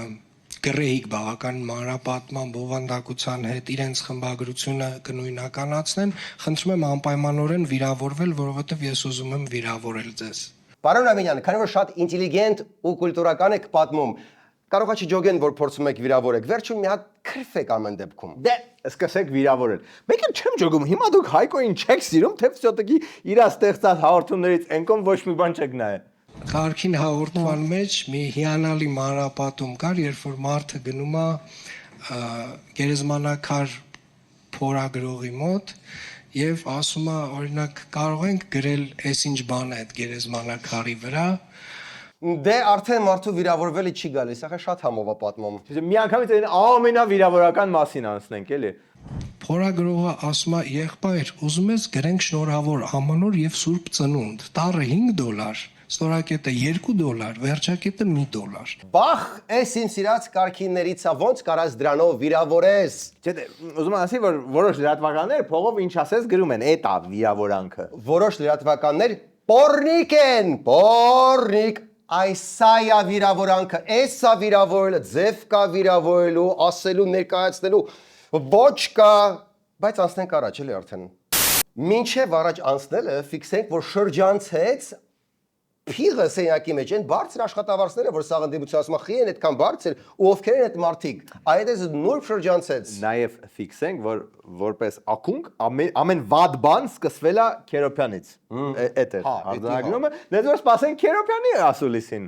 գրեհիկ բավական մանրապատման բովանդակության հետ իրենց խմբագրությունը կնույնականացնեն, խնդրում եմ անպայմանորեն վիրավորվել, որովհետև ես ուզում եմ վիրավորել ձեզ։ Պարոն Ավինյան, քանի որ շատ ինտելիգենտ ու կուլտուրական եք պատմում, կարող է չջոգեն, որ փորձում եք վիրավորեք։ Վերջում մի հատ քրֆեք ամեն դեպքում։ Դե, սկսեք վիրավորել։ Մեկ էլ չեմ ջոգում, հիմա դուք Հայկոին չեք սիրում, թե всё-таки իր ստեղծած հաղորդումներից այնքան ոչ մի բան չեք նայել։ Կարգին հաղորդման մեջ մի հիանալի մանրապատում կար, երբ որ մարդը գնում է գերեզմանակար փորագրողի մոտ եւ ասում է, օրինակ, կարող ենք գրել այսինչ բան է այդ գերեզմանակարի վրա։ Դե արդեն մարդու վիրավորվելը չի գալիս, ախա շատ համով է պատմում։ Միանգամից այն ամենավիրավորական մասին անցնենք, էլի։ Փորագրողը ասում է, եղբայր, ուզում ես գրենք շնորհավոր ամանոր եւ սուրբ ծնունդ, տառը $5, ստորակետը $2, վերջակետը $1։ Բախ, այս իմ սիրած կարքիններից է, ոնց կարաս դրանով վիրավորես։ Չէ, ուզում եմ ասի, որ որոշ լրատվականներ փողով ինչ ասես գրում են, էդ է վիրավորանքը։ Որոշ լրատվականներ պորնիկ են, պորնիկ։ Այսա է վիրավորանքը, էսա վիրավորելը, ձև կա վիրավորելու, ասելու, ներկայացնելու, ոչ կա, բայց անցնենք առաջ, էլի արդեն։ Մինչև առաջ անցնելը ֆիքսենք, որ շրջանցեց փիղը սենյակի մեջ են բարձր աշխատավարձները, որ սաղ ընդդիմություն ասում է, խի են այդքան բարձր, ու ովքեր են այդ մարդիկ։ Այդպես նուրբ շրջանցեց։ Նաև ֆիքսենք, որ որպես ակունք ամեն վատ բան սկսվել է Քերոփյանից։ Էդ է արձանագրումը։ Դες որ սպասենք Քերոփյանի ասուլիսին։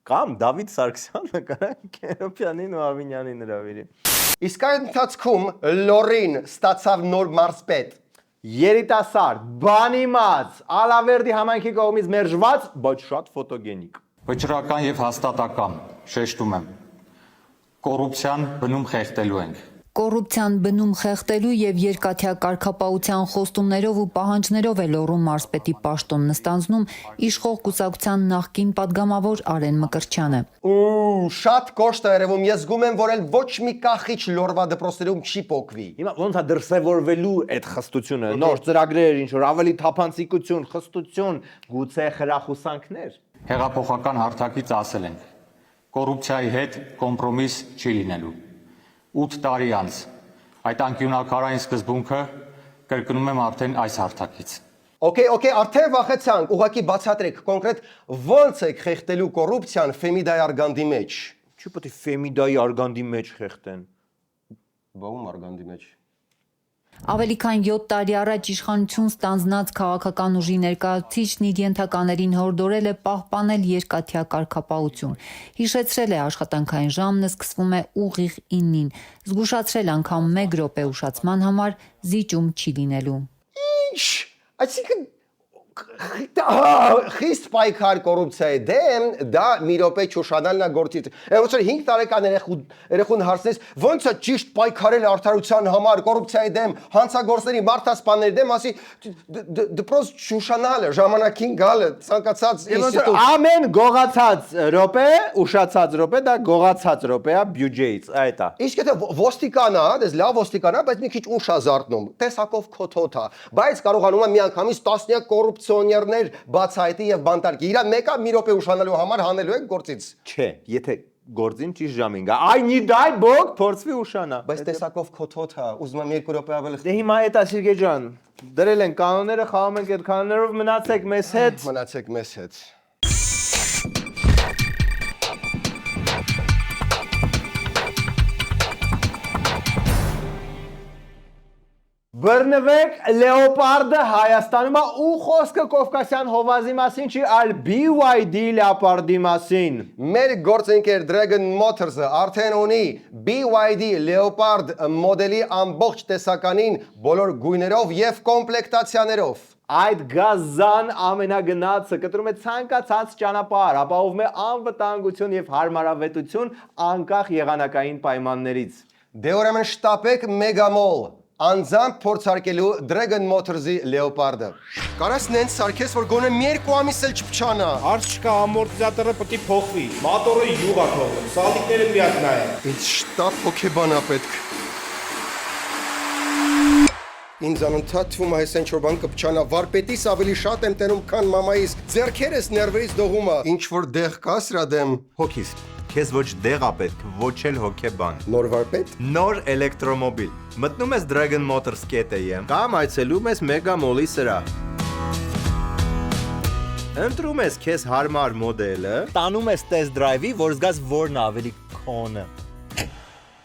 Կամ Դավիթ Սարգսյանը կարա Քերոփյանին ու Ավինյանին հրավիրի։ Իսկ այդ ընթացքում Լորին ստացավ նոր մարզպետ։ Երիտասարդ, բանիմաց, Ալավերդի համայնքի կողմից մերժված, բայց շատ ֆոտոգենիկ։ Վճռական եւ հաստատական, շեշտում եմ։ Կոռուպցիան բնում խեղդելու ենք։ Կոռուպցիան բնում խեղդելու եւ երկաթյա կարգապահության խոստումներով ու պահանջներով է Լոռու մարզպետի պաշտոնն ստանձնում իշխող կուսակցության նախկին падգամավոր Արեն Մկրտչյանը։ Ու շատ կոշտ է երևում, ես զգում եմ, որ էլ ոչ մի կախիչ Լոռվա դպրոցներում չի փոկվի։ Հիմա ոնց է դրսևորվելու այդ խստությունը, նոր ծրագրեր, ինչ որ ավելի թափանցիկություն, խստություն, գուցե խրախուսանքներ։ Հեղափոխական հարթակից ասել ենք. կոռուպցիայի հետ կոմպրոմիս չի լինելու։ 8 տարի անց այդ անկյունակարային սկզբունքը կրկնում եմ արդեն այս հարթակից։ Okay, արդեն վախեցանք, ուղղակի բացատրեք կոնկրետ ո՞նց եք խեղդելու կոռուպցիան Ֆեմիդայի արգանդի մեջ։ Չի պետք է Ֆեմիդայի արգանդի մեջ խեղդեն։ Բաում արգանդի մեջ։ Ավելի քան 7 տարի առաջ իշխանություն ստանձնած քաղաքական ուժի ներկայացուցիչն իր ենթականերին հորդորել է պահպանել երկաթյա կարգապահություն։ Հիշեցրել է աշխատանքային ժամն սկսվում է ուղիղ 9-ին, զգուշացրել անգամ 1 րոպե ուշացման համար զիջում չի լինելու։ Ինչ։ Այսինքն խիստ պայքար կոռուպցիայի դեմ դա մի րոպե չուշանալն է գործից։ Ոնց որ 5 տարեկան երեխուն հարցնես, ոնց է ճիշտ պայքարել արդարության համար կոռուպցիայի դեմ, հանցագործների, մարդասպանների դեմ, ասի դպրոց չուշանալը, ժամանակին գալը, ցանկացած ինստիտուտ։ Ամեն գողացած րոպե, ուշացած րոպե, դա գողացած րոպե է բյուջեից, այդ է։ Իսկ եթե ոստիկանա, դες լավ ոստիկանա, բայց մի քիչ ուշ է զարթնում, տեսակով քոթոթ է, բայց կարողանում է միանգամից տասնյակ կոռուպցիոներներ բացահայտի եւ բանտարկի։ Իրա մեկը մի րոպե ուշանալու համար հանելու է գործից։ Չէ, եթե գործին ճիշտ ժամին գա, I need die բոք, փորձվի ուշանա։ Բայց տեսակով քոթոթ է, ուզում եմ 2 րոպե ավելի։ Դե հիմա այդ է Սիրգեյ ջան, դրել են կանոնները, խաղում ենք այդ կանոններով, մնացեք մեզ հետ։ Մնացեք մեզ հետ։ Բռնվեք լեոպարդը Հայաստանում է ու խոսքը Կովկասյան հովազի մասին չի, այլ BYD լեոպարդի մասին։ Մեր գործընկեր Dragon Motors-ը արդեն ունի BYD Leopard մոդելի ամբողջ տեսականին բոլոր գույներով եւ կոմպլեկտացիաներով։ Այդ գազան ամենագնացը կտրում է ցանկացած ճանապարհ, ապահովում է անվտանգություն եւ հարմարավետություն անկախ եղանակային պայմաններից։ Դե ուրեմն շտապեք Մեգամոլ անձամբ փորձարկելու Dragon Motors-ի Leopard-ը։ Կարաս նենց սարքես, որ գոնե մի 2 ամիս էլ չփչանա։ Հարց չկա, ամորտիզատորը պետք է փոխվի։ Մոտորը յուղ է թողել, սալիկները միակ նայեն։ Ինչ շտապ հոգեբան է պետք։ Ինձ անընդհատ թվում է հեսեն չոր բան կփչանա, վարպետիս ավելի շատ եմ տենում, քան մամայիս, ձեռքերս ներվերից դողում է։ Ինչ որ դեղ կա սրա դեմ։ Հոգիս, քեզ ոչ դեղ է պետք, ոչ էլ հոգեբան։ Նոր վարպետ։ Նոր էլեկտրոմոբիլ։ Մտնում ես Dragon Motors կետեյեմ, կամ այցելում ես Մեգամոլի սրահ։ Ընտրում ես քեզ հարմար մոդելը, տանում ես test drive-ի, որ զգաս որն ավելի քոնը։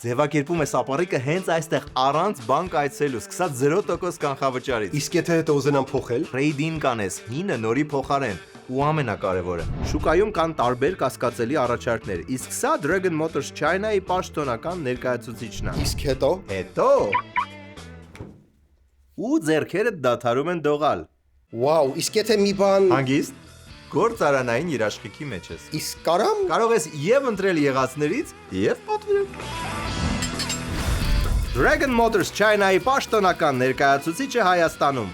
Ձևակերպում ես ապառիկը հենց այստեղ առանց բանկ այցելու, սկսած 0% կանխավճարից։ Իսկ եթե հետո ուզենամ փոխել, trade-in կանես, հինը նորի փոխարեն։ Ու ամենակարևորը, շուկայում կան տարբեր կասկածելի առաջարկներ, իսկ սա Dragon Motors China-ի պաշտոնական ներկայացուցիչն է։ Իսկ հետո ու ձեռքերդ դադարում են դողալ։ Վաու, իսկ եթե մի բան հանգիստ գործարանային երաշխիքի մեջ ես։ Իսկ կարամ կարող ես եւ ընտրել եղածներից, եւ պատվիրել։ Dragon Motors China-ի պաշտոնական ներկայացուցիչը Հայաստանում։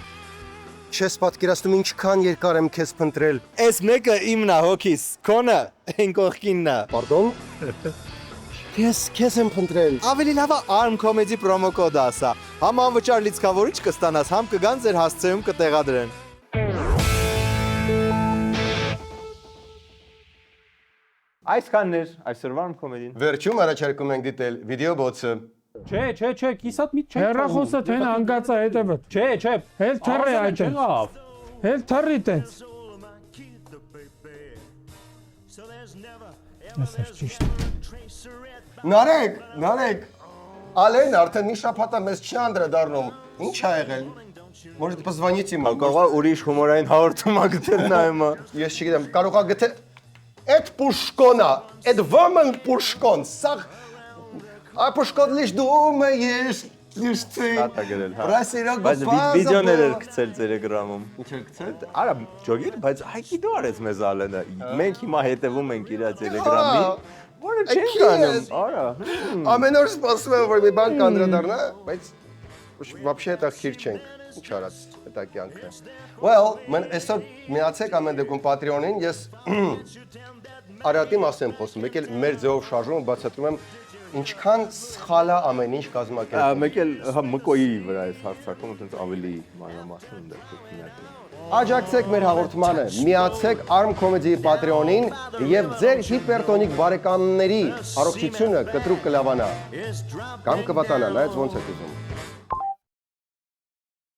Չես պատկերացնում ինչքան երկար եմ քեզ փնտրել։ Էս մեկը իմն է, հոգիս, քոնը, այն կողքինն է։ Պարդոն։ Քեզ եմ փնտրել։ Ավելի լավ է Arm Comedy promo կոդը ասա։ Համ անվճար լիցքավորիչ կստանաս, համ կգան ձեր հասցեում կտեղադրեն։ Այսքանն էր այսօրվա Arm Comedy-ն։ Վերջում առաջարկում ենք դիտել վիդեոբոցը։ Չէ, կիսատ մի չէ։ Հեռախոսը թեն հանգած է հետևդ։ Չէ։ Հել թռի այդ։ Հել թռի տենց։ Այսա ճիշտ։ Նարեկ։ Ալեն արդեն մի շաբաթ է մեզ չի անդրադառնում։ Ինչ ա եղել։ Может позвонить ему։ Կարող է ուրիշ հումորային հաղորդում ա գտել նայմա։ Ես չգիտեմ, կարող է գտել Այդ Պուշկոնա, այդ ոմն Պուշկոն, սաղ Պուշկոն լիշ դում է ես լիշտի Տատա գրել, հա Պրասիրոկ Բայց վիդեոներ էր գցել Տելեգրամում Ինչ էր գցել? Արա, ջոգիր, բայց հայքի դու արեց մեզ Ալենը Մենք հիմա հետևում ենք իրա Տելեգրամի Որը չենք անում, արա Ամեն օր սպասում եմ, որ մի բան կանդրադառնա, բայց вообще это խիր չենք Ինչ արած, դա կյանքը Well, mən այսօր միացեք ամեն դեպքում Patreon-ին, ես Արատի մասը եմ խոսում, եկել մեր ձևով շարժումը բացատրում եմ ինչքան սխալ է ամեն ինչ կազմակերպում։ Մեկ էլ մկոյի վրա էս հարցակում, այդպես ավելի մանրամասն դեպքում։ Աջակցեք մեր հաղորդմանը, միացեք Arm Comedy-ի Patreon-ին եւ ձեր հիպերտոնիկ բարեկամների առողջությունը կտրուկ կլավանա։ Կամ կվատանա, նայած ոնց եք ուզում։